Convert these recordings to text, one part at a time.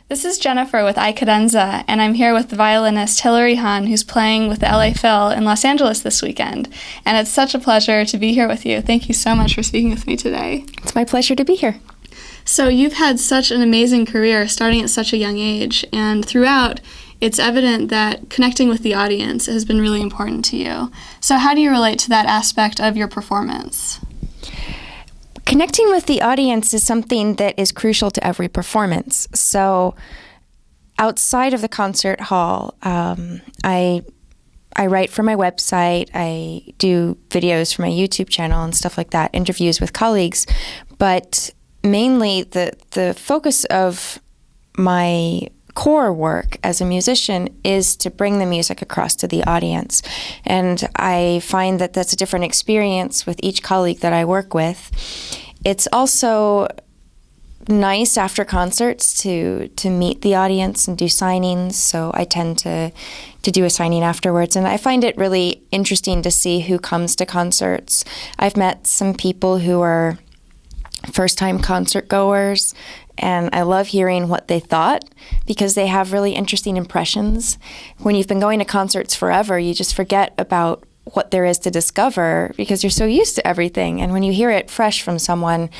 This is Jennifer with iCadenza, and I'm here with the violinist Hilary Hahn, who's playing with the LA Phil in Los Angeles this weekend. And it's such a pleasure to be here with you. Thank you so much for speaking with me today. It's my pleasure to be here. So you've had such an amazing career starting at such a young age, and throughout, it's evident that connecting with the audience has been really important to you. So how do you relate to that aspect of your performance? Connecting with the audience is something that is crucial to every performance. So outside of the concert hall, I write for my website, I do videos for my YouTube channel and stuff like that, interviews with colleagues. But mainly the focus of my core work as a musician is to bring the music across to the audience. And I find that that's a different experience with each colleague that I work with. It's also nice after concerts to meet the audience and do signings, so I tend to do a signing afterwards. And I find it really interesting to see who comes to concerts. I've met some people who are first-time concert goers, and I love hearing what they thought because they have really interesting impressions. When you've been going to concerts forever, you just forget about what there is to discover because you're so used to everything. And when you hear it fresh from someone,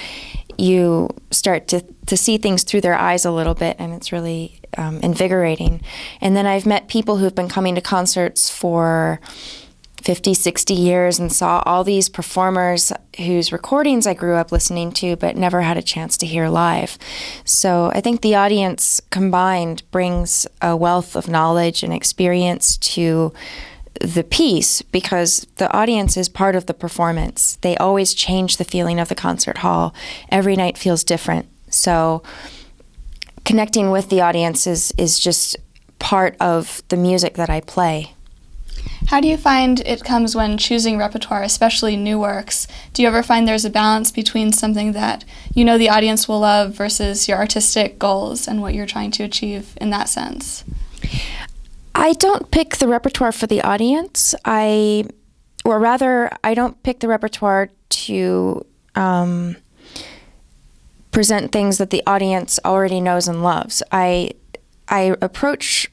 you start to see things through their eyes a little bit, and it's really invigorating. And then I've met people who've been coming to concerts for 50, 60 years and saw all these performers whose recordings I grew up listening to but never had a chance to hear live. So I think the audience combined brings a wealth of knowledge and experience to the piece because the audience is part of the performance. They always change the feeling of the concert hall. Every night feels different. So connecting with the audience is just part of the music that I play. How do you find it comes when choosing repertoire, especially new works? Do you ever find there's a balance between something that you know the audience will love versus your artistic goals and what you're trying to achieve in that sense? I don't pick the repertoire for the audience. I don't pick the repertoire to present things that the audience already knows and loves. I approach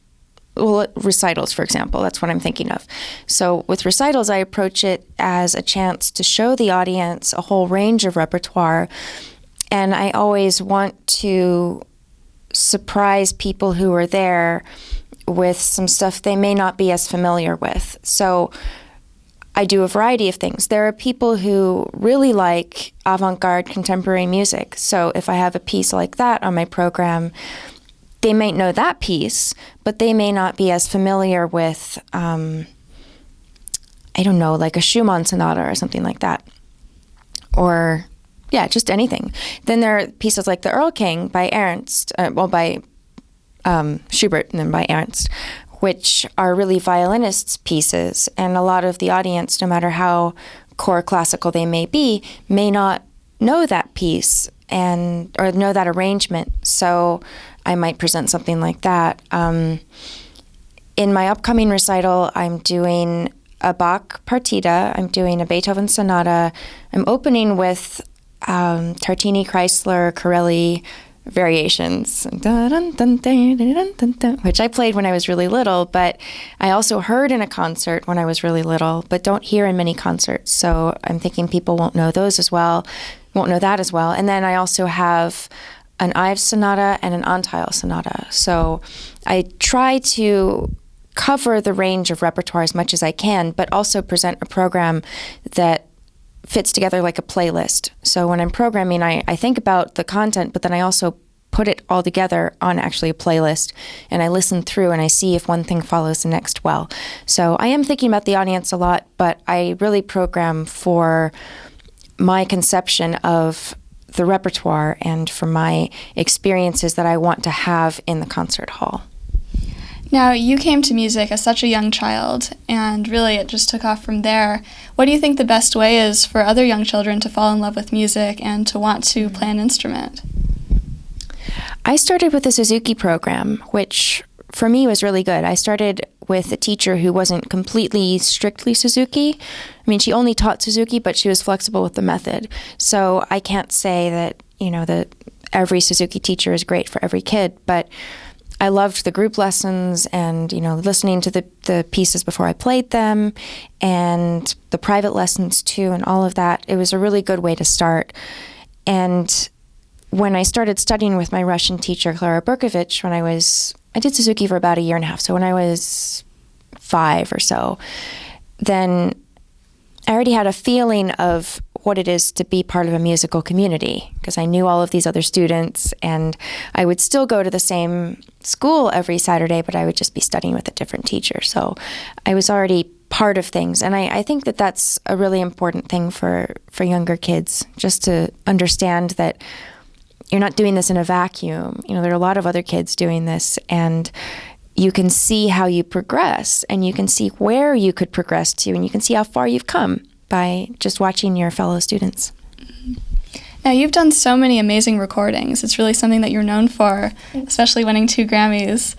recitals, for example, that's what I'm thinking of. So with recitals, I approach it as a chance to show the audience a whole range of repertoire, and I always want to surprise people who are there with some stuff they may not be as familiar with. So I do a variety of things. There are people who really like avant-garde contemporary music, so if I have a piece like that on my program, they might know that piece, but they may not be as familiar with, like a Schumann sonata or something like that. Or, just anything. Then there are pieces like the Earl King by Ernst, by Schubert and then by Ernst, which are really violinist's pieces. And a lot of the audience, no matter how core classical they may not know that piece or know that arrangement. So I might present something like that. In my upcoming recital, I'm doing a Bach partita, I'm doing a Beethoven sonata. I'm opening with Tartini, Kreisler, Corelli variations, which I played when I was really little, but I also heard in a concert when I was really little, but don't hear in many concerts. So I'm thinking people won't know that as well. And then I also have an Ives sonata and an Antheil sonata. So I try to cover the range of repertoire as much as I can, but also present a program that fits together like a playlist. So when I'm programming, I think about the content, but then I also put it all together on actually a playlist, and I listen through and I see if one thing follows the next well. So I am thinking about the audience a lot, but I really program for my conception of the repertoire and for my experiences that I want to have in the concert hall. Now, you came to music as such a young child, and really it just took off from there. What do you think the best way is for other young children to fall in love with music and to want to play an instrument? I started with the Suzuki program, which for me was really good. I started with a teacher who wasn't completely strictly Suzuki. I mean, she only taught Suzuki, but she was flexible with the method. So I can't say that, that every Suzuki teacher is great for every kid, but I loved the group lessons and, listening to the pieces before I played them and the private lessons too and all of that. It was a really good way to start. And when I started studying with my Russian teacher, Clara Berkovich, I did Suzuki for about 1.5 years. So when I was 5 or so, then I already had a feeling of what it is to be part of a musical community because I knew all of these other students, and I would still go to the same school every Saturday, but I would just be studying with a different teacher. So I was already part of things, and I think that that's a really important thing for younger kids, just to understand that you're not doing this in a vacuum. There are a lot of other kids doing this, and you can see how you progress, and you can see where you could progress to, and you can see how far you've come by just watching your fellow students. Now, you've done so many amazing recordings. It's really something that you're known for, especially winning 2 Grammys.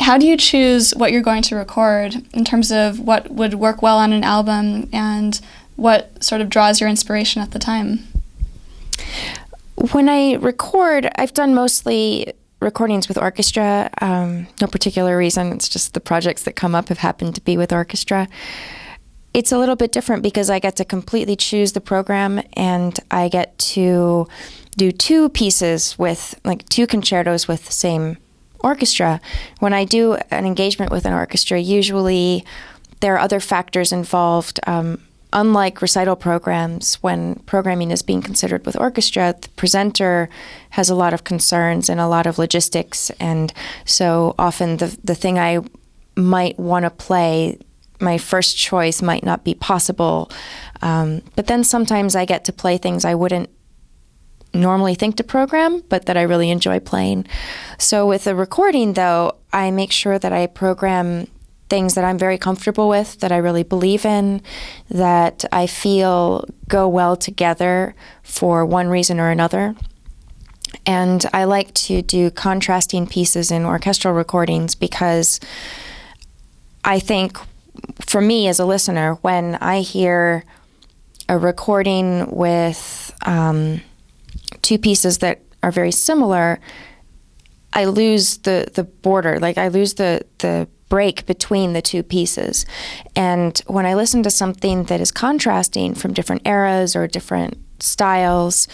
How do you choose what you're going to record in terms of what would work well on an album and what sort of draws your inspiration at the time? When I record, I've done mostly recordings with orchestra. No particular reason. It's just the projects that come up have happened to be with orchestra. It's a little bit different because I get to completely choose the program, and I get to do 2 pieces with, 2 concertos with the same orchestra. When I do an engagement with an orchestra, usually there are other factors involved. Unlike recital programs, when programming is being considered with orchestra, the presenter has a lot of concerns and a lot of logistics, and so often the thing I might want to play, my first choice might not be possible. But then sometimes I get to play things I wouldn't normally think to program, but that I really enjoy playing. So with the recording, though, I make sure that I program things that I'm very comfortable with, that I really believe in, that I feel go well together for one reason or another. And I like to do contrasting pieces in orchestral recordings because I think, for me as a listener, when I hear a recording with 2 pieces that are very similar, I lose the border. I lose the break between the 2 pieces. And when I listen to something that is contrasting from different eras or different styles,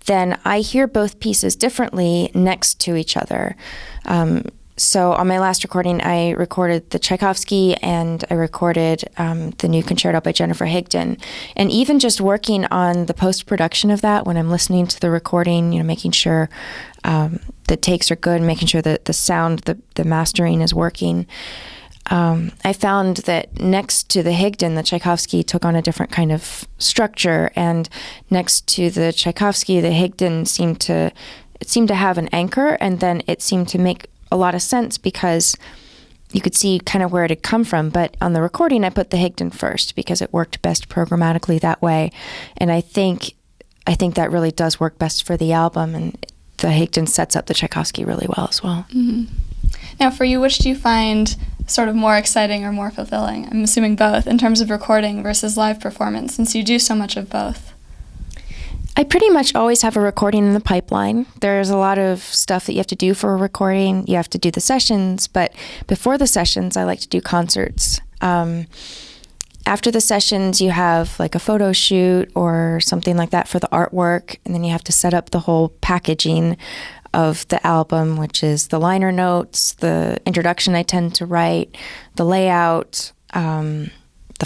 then I hear both pieces differently next to each other. So on my last recording, I recorded the Tchaikovsky and I recorded the new concerto by Jennifer Higdon. And even just working on the post-production of that, when I'm listening to the recording, making sure the takes are good, making sure that the sound, the mastering is working, I found that next to the Higdon, the Tchaikovsky took on a different kind of structure. And next to the Tchaikovsky, the Higdon seemed to have an anchor, and then it seemed to make a lot of sense because you could see kind of where it had come from. But on the recording, I put the Higdon first because it worked best programmatically that way. And I think that really does work best for the album, and the Higdon sets up the Tchaikovsky really well as well. Mm-hmm. Now, for you, which do you find sort of more exciting or more fulfilling? I'm assuming both, in terms of recording versus live performance, since you do so much of both. I pretty much always have a recording in the pipeline. There's a lot of stuff that you have to do for a recording. You have to do the sessions, but before the sessions, I like to do concerts. After the sessions, you have a photo shoot or something like that for the artwork, and then you have to set up the whole packaging of the album, which is the liner notes, the introduction I tend to write, the layout, the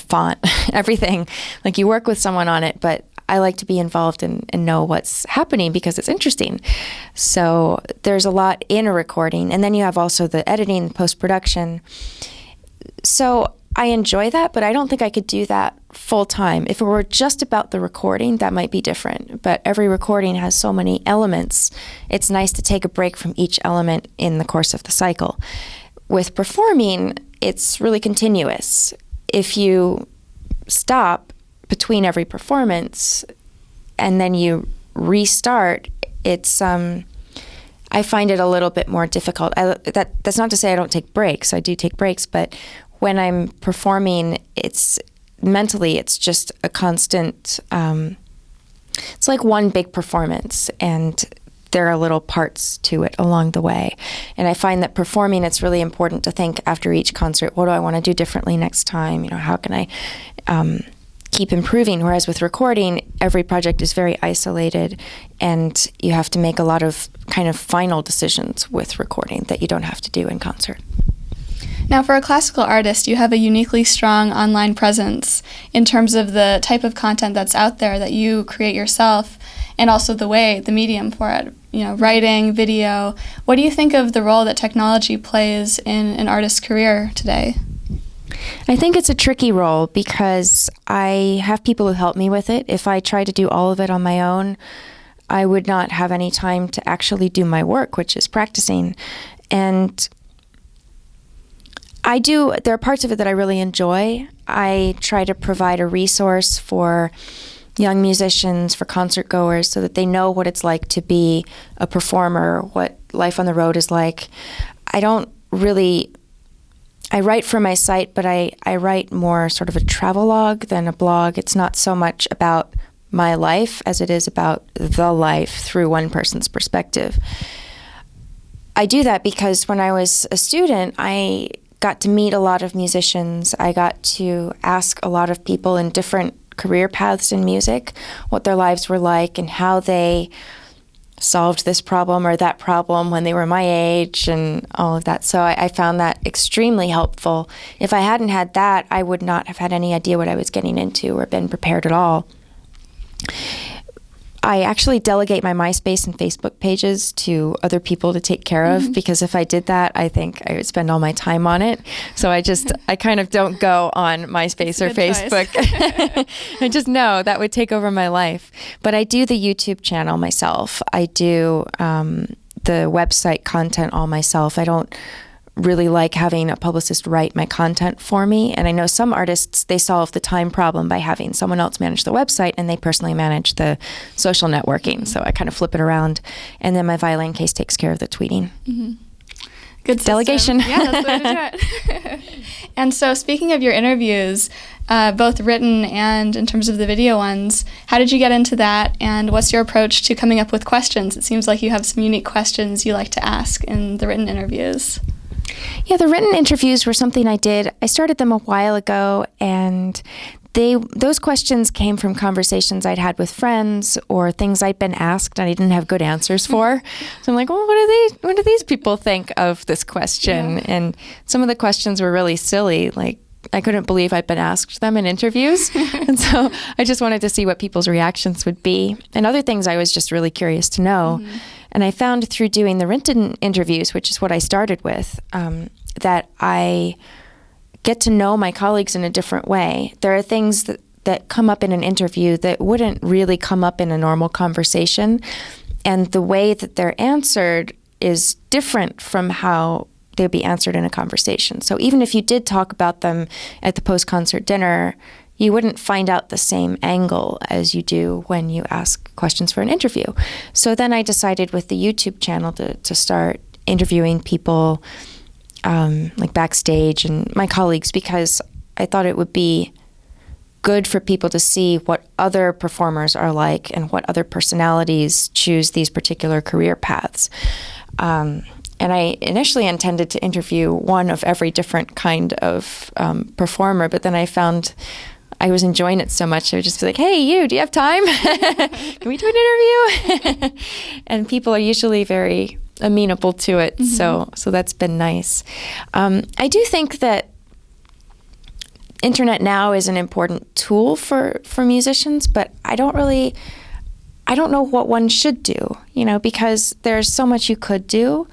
font, everything. You work with someone on it, but I like to be involved and know what's happening because it's interesting. So there's a lot in a recording. And then you have also the editing, post-production. So I enjoy that, but I don't think I could do that full time. If it were just about the recording, that might be different. But every recording has so many elements. It's nice to take a break from each element in the course of the cycle. With performing, it's really continuous. If you stop between every performance and then you restart, it's I find it a little bit more difficult. That's not to say I don't take breaks. I do take breaks, but when I'm performing, it's just a constant, it's like one big performance, and there are little parts to it along the way. And I find that performing, it's really important to think after each concert, what do I want to do differently next time? How can I keep improving? Whereas with recording, every project is very isolated, and you have to make a lot of kind of final decisions with recording that you don't have to do in concert. Now, for a classical artist, you have a uniquely strong online presence in terms of the type of content that's out there that you create yourself, and also the medium for it, writing, video. What do you think of the role that technology plays in an artist's career today? I think it's a tricky role because I have people who help me with it. If I try to do all of it on my own, I would not have any time to actually do my work, which is practicing. And there are parts of it that I really enjoy. I try to provide a resource for young musicians, for concert goers, so that they know what it's like to be a performer, what life on the road is like. I write for my site, but I write more sort of a travelogue than a blog. It's not so much about my life as it is about the life through one person's perspective. I do that because when I was a student, I got to meet a lot of musicians. I got to ask a lot of people in different career paths in music what their lives were like and how they solved this problem or that problem when they were my age and all of that. So I found that extremely helpful. If I hadn't had that, I would not have had any idea what I was getting into or been prepared at all. I actually delegate my MySpace and Facebook pages to other people to take care of, because if I did that, I think I would spend all my time on it. So I kind of don't go on MySpace or Facebook. I just know that would take over my life. But I do the YouTube channel myself. I do the website content all myself. I don't really like having a publicist write my content for me. And I know some artists, they solve the time problem by having someone else manage the website and they personally manage the social networking. So I kind of flip it around. And then my violin case takes care of the tweeting. Mm-hmm. Good system. Delegation. Yeah, that's the way to do it. And so speaking of your interviews, both written and in terms of the video ones, how did you get into that? And what's your approach to coming up with questions? It seems like you have some unique questions you like to ask in the written interviews. Yeah, the written interviews were something I did. I started them a while ago, and those questions came from conversations I'd had with friends or things I'd been asked and I didn't have good answers for. So I'm like, well, what do these people think of this question? Yeah. And some of the questions were really silly, like I couldn't believe I'd been asked them in interviews. And so I just wanted to see what people's reactions would be. And other things I was just really curious to know. Mm-hmm. And I found through doing the written interviews, which is what I started with, that I get to know my colleagues in a different way. There are things that come up in an interview that wouldn't really come up in a normal conversation. And the way that they're answered is different from how they'd be answered in a conversation. So even if you did talk about them at the post-concert dinner, you wouldn't find out the same angle as you do when you ask questions for an interview. So then I decided with the YouTube channel to start interviewing people like backstage and my colleagues, because I thought it would be good for people to see what other performers are like and what other personalities choose these particular career paths. And I initially intended to interview one of every different kind of performer, but then I found I was enjoying it so much, I would just be like, hey, do you have time? Can we do an interview? And people are usually very amenable to it, mm-hmm. so that's been nice. I do think that internet now is an important tool for musicians, but I don't know what one should do, because there's so much you could do.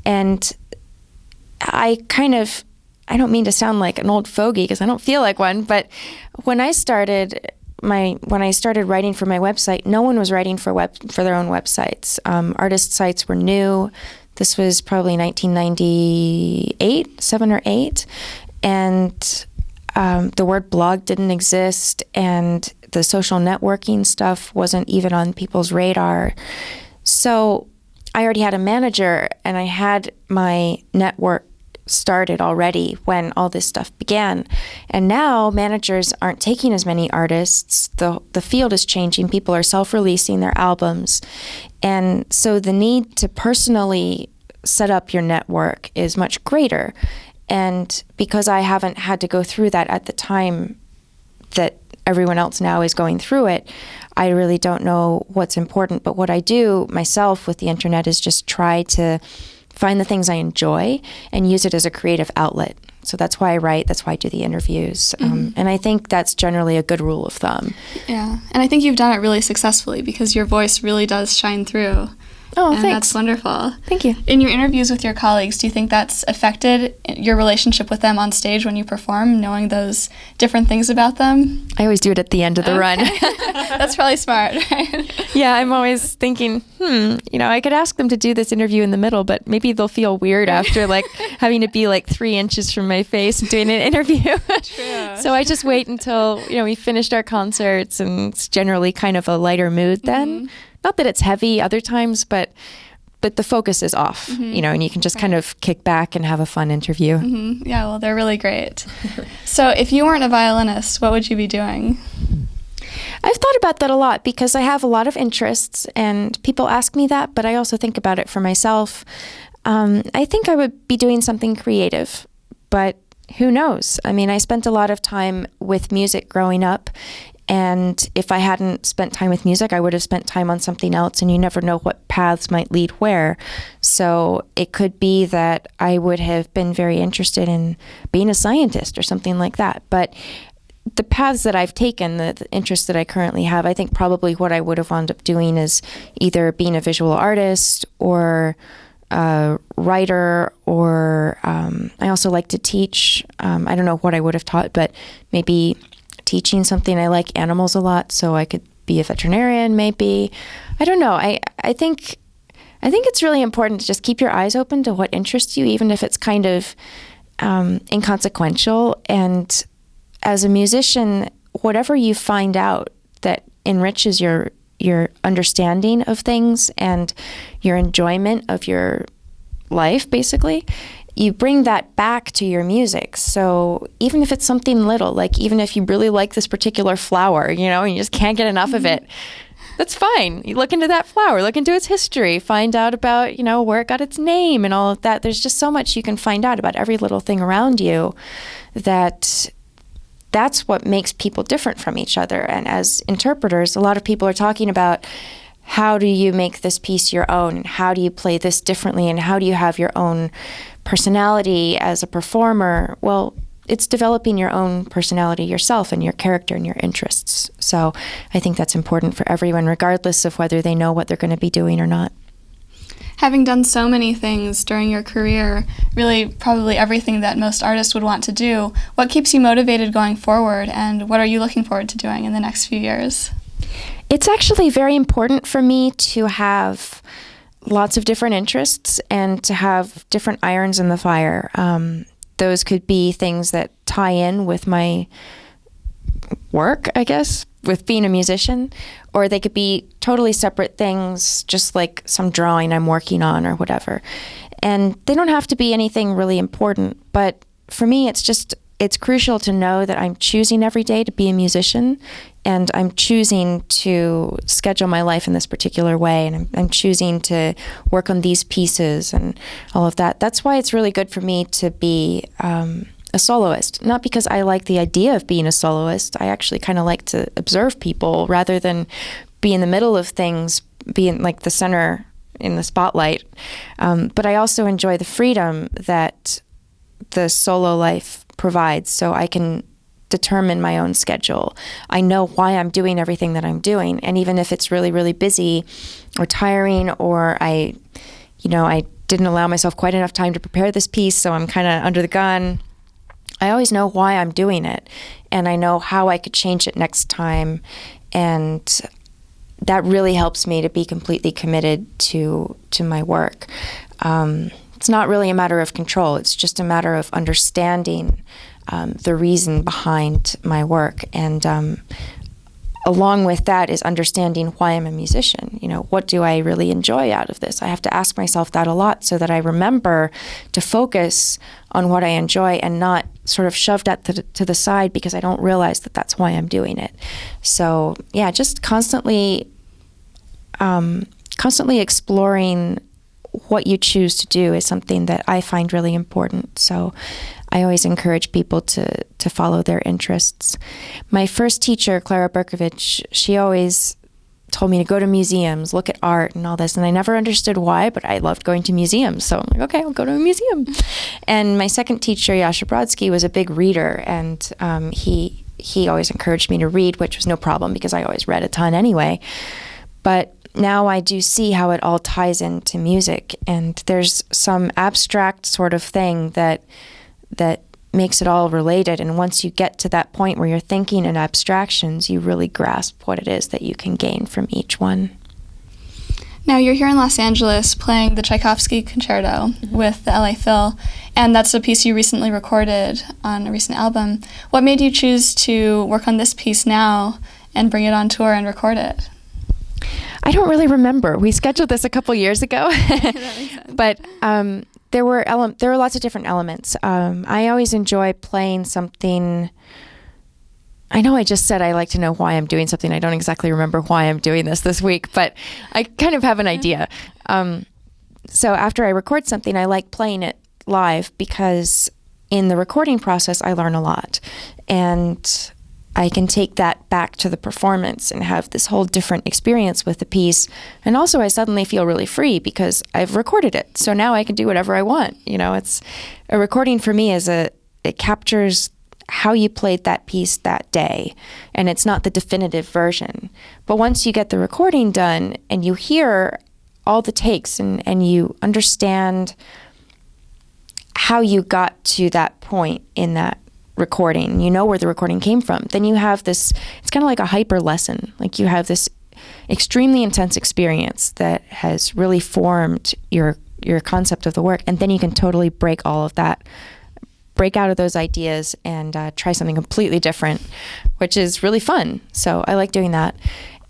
And I don't mean to sound like an old fogey because I don't feel like one, but when I started writing for my website, no one was writing for their own websites. Artist sites were new. This was probably 1998, 7 or 8, and the word blog didn't exist, and the social networking stuff wasn't even on people's radar. So I already had a manager, and I had my network started already when all this stuff began. And now managers aren't taking as many artists. The field is changing. People are self-releasing their albums. And so the need to personally set up your network is much greater. And because I haven't had to go through that at the time that everyone else now is going through it, I really don't know what's important. But what I do myself with the internet is just try to find the things I enjoy and use it as a creative outlet. So that's why I write, that's why I do the interviews. And I think that's generally a good rule of thumb. Yeah, and I think you've done it really successfully because your voice really does shine through. Oh, and thanks. That's wonderful. Thank you. In your interviews with your colleagues, do you think that's affected your relationship with them on stage when you perform, knowing those different things about them? I always do it at the end of the run. That's probably smart, right? Yeah, I'm always thinking, I could ask them to do this interview in the middle, but maybe they'll feel weird after having to be 3 inches from my face doing an interview. True. So I just wait until, we finished our concerts, and it's generally kind of a lighter mood then. Not that it's heavy other times, but the focus is off, and you can just kind of kick back and have a fun interview. Yeah, well, they're really great. So if you weren't a violinist, what would you be doing? I've thought about that a lot because I have a lot of interests and people ask me that, but I also think about it for myself. I think I would be doing something creative, but who knows? I mean, I spent a lot of time with music growing up, and if I hadn't spent time with music, I would have spent time on something else, and you never know what paths might lead where. So it could be that I would have been very interested in being a scientist or something like that. But the paths that I've taken, the interests that I currently have, I think probably what I would have wound up doing is either being a visual artist or a writer, or I also like to teach. I don't know what I would have taught, but maybe teaching something. I like animals a lot, so I could be a veterinarian maybe. I don't know. I think it's really important to just keep your eyes open to what interests you, even if it's kind of inconsequential. And as a musician, whatever you find out that enriches your understanding of things and your enjoyment of your life, basically, you bring that back to your music. So even if it's something little, even if you really like this particular flower, and you just can't get enough of it, that's fine. You look into that flower, look into its history, find out about, where it got its name and all of that. There's just so much you can find out about every little thing around you that's what makes people different from each other. And as interpreters, a lot of people are talking about how do you make this piece your own, and how do you play this differently, and how do you have your own personality as a performer? Well, it's developing your own personality yourself and your character and your interests. So I think that's important for everyone, regardless of whether they know what they're going to be doing or not. Having done so many things during your career, really probably everything that most artists would want to do, what keeps you motivated going forward, and what are you looking forward to doing in the next few years? It's actually very important for me to have lots of different interests and to have different irons in the fire. Those could be things that tie in with my work, I guess, with being a musician, or they could be totally separate things, just like some drawing I'm working on or whatever. And they don't have to be anything really important, but for me, it's crucial to know that I'm choosing every day to be a musician, and I'm choosing to schedule my life in this particular way, and I'm choosing to work on these pieces and all of that. That's why it's really good for me to be a soloist. Not because I like the idea of being a soloist. I actually kind of like to observe people rather than be in the middle of things, being like the center in the spotlight. But I also enjoy the freedom that the solo life provides, so I can determine my own schedule. I know why I'm doing everything that I'm doing, and even if it's really, really busy or tiring, or I didn't allow myself quite enough time to prepare this piece, so I'm kind of under the gun, I always know why I'm doing it, and I know how I could change it next time, and that really helps me to be completely committed to my work. It's not really a matter of control. It's just a matter of understanding the reason behind my work. And along with that is understanding why I'm a musician. What do I really enjoy out of this? I have to ask myself that a lot so that I remember to focus on what I enjoy and not sort of shove that to the side because I don't realize that that's why I'm doing it. So yeah, just constantly exploring what you choose to do is something that I find really important. So I always encourage people to follow their interests. My first teacher, Clara Berkovich, she always told me to go to museums, look at art and all this, and I never understood why, but I loved going to museums. So I'm like, okay, I'll go to a museum. And my second teacher, Yasha Brodsky, was a big reader, and he always encouraged me to read, which was no problem because I always read a ton anyway. But now I do see how it all ties into music, and there's some abstract sort of thing that makes it all related. And once you get to that point where you're thinking in abstractions, you really grasp what it is that you can gain from each one. Now, you're here in Los Angeles playing the Tchaikovsky Concerto with the LA Phil, and that's a piece you recently recorded on a recent album. What made you choose to work on this piece now and bring it on tour and record it? I don't really remember. We scheduled this a couple years ago, but there were lots of different elements. I always enjoy playing something. I know I just said I like to know why I'm doing something. I don't exactly remember why I'm doing this week, but I kind of have an idea. So after I record something, I like playing it live because in the recording process, I learn a lot. And I can take that back to the performance and have this whole different experience with the piece. And also I suddenly feel really free because I've recorded it. So now I can do whatever I want. It's a recording for me it captures how you played that piece that day. And it's not the definitive version. But once you get the recording done and you hear all the takes and you understand how you got to that point in that recording, you know where the recording came from, then you have this, it's kind of like a hyper lesson. Like you have this extremely intense experience that has really formed your concept of the work, and then you can totally break all of that, break out of those ideas and try something completely different, which is really fun. So I like doing that.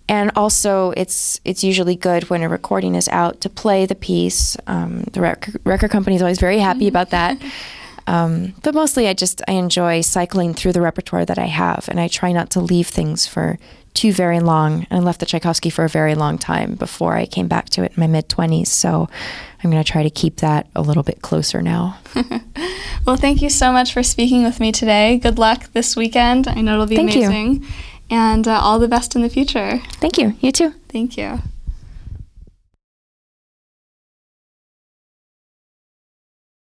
And also it's usually good when a recording is out to play the piece. The record company is always very happy about that. But mostly I enjoy cycling through the repertoire that I have, and I try not to leave things for too very long. I left the Tchaikovsky for a very long time before I came back to it in my mid-20s, so I'm going to try to keep that a little bit closer now. Well, thank you so much for speaking with me today. Good luck this weekend. I know it'll be amazing. You. And all the best in the future. Thank you. You too. Thank you.